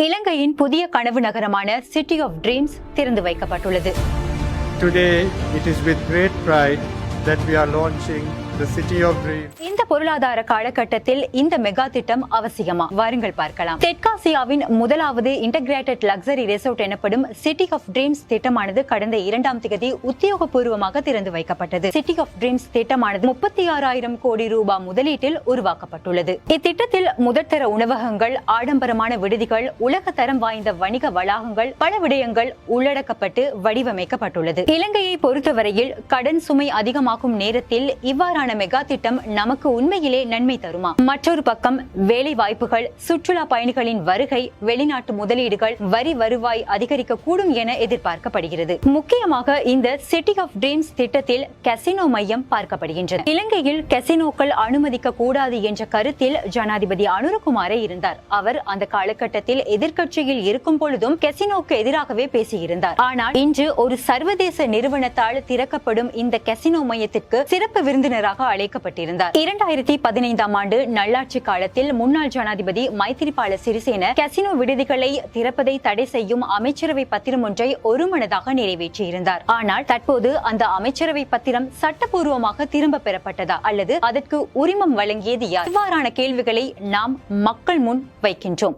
இலங்கையின் புதிய கனவு நகரமான சிட்டி ஆஃப் ட்ரீம்ஸ் திறந்து வைக்கப்பட்டுள்ளது. Today, it is with great pride that we are launching the City of Dreams. இந்த பொருளாதார காலகட்டத்தில் இந்த மெகா திட்டம் அவசியமா? வாருங்கள் பார்க்கலாம். தெற்காசியாவின் முதலாவது இன்டகிரேட்டட் லக்ஸரி ரெசார்ட் எனப்படும் சிட்டி ஆஃப் ட்ரீம்ஸ் திட்டமானது கடந்த 2ஆம் தேதி உத்தியோகபூர்வமாக திறந்து வைக்கப்பட்டது. சிட்டி ஆஃப் ட்ரீம்ஸ் திட்டமானது 36,000 கோடி ரூபாய் முதலீட்டில் உருவாக்கப்பட்டுள்ளது. இத்திட்டத்தில் முதற்தர உணவகங்கள், ஆடம்பரமான விடுதிகள், உலக தரம் வாய்ந்த வணிக வளாகங்கள், பல விடயங்கள் உள்ளடக்கப்பட்டு வடிவமைக்கப்பட்டுள்ளது. இலங்கையை பொறுத்தவரையில் கடன் சுமை அதிகமாகும் நேரத்தில் இவ்வாறான மெகா திட்டம் நமக்கு உண்மையிலே நன்மை தருமா? மற்றொரு பக்கம் வேலை வாய்ப்புகள், சுற்றுலா பயணிகளின் வருகை, வெளிநாட்டு முதலீடுகள், வரி வருவாய் அதிகரிக்க கூடும் என எதிர்பார்க்கப்படுகிறது. முக்கியமாக இந்த சிட்டி ஆஃப் ட்ரீம்ஸ் திட்டத்தில் கசினோ மையம் பார்க்கப்படுகின்றது. இலங்கையில் கசினோக்கள் அனுமதிக்க கூடாது என்ற கருத்தில் ஜனாதிபதி அனுரகுமாரே இருந்தார். அவர் அந்த காலகட்டத்தில் எதிர்க்கட்சியில் இருக்கும் பொழுதும் கசினோக்கு எதிராகவே பேசியிருந்தார். ஆனால் இன்று ஒரு சர்வதேச நிறுவனத்தால் திறக்கப்படும் இந்த கசினோ மையத்திற்கு சிறப்பு விருந்தினராக அழைக்கப்பட்டிருந்தார். 2015ஆம் ஆண்டு நல்லாட்சி காலத்தில் முன்னாள் ஜனாதிபதி மைத்திரிபால சிறிசேன கசினோ விடுதிகளை திறப்பதை தடை செய்யும் அமைச்சரவை பத்திரம் ஒன்றை ஒருமனதாக நிறைவேற்றியிருந்தார். ஆனால் தற்போது அந்த அமைச்சரவை பத்திரம் சட்டப்பூர்வமாக திரும்ப பெறப்பட்டதா அல்லது அதற்கு உரிமம் வழங்கியது யார்? இவ்வாறான கேள்விகளை நாம் மக்கள் முன் வைக்கின்றோம்.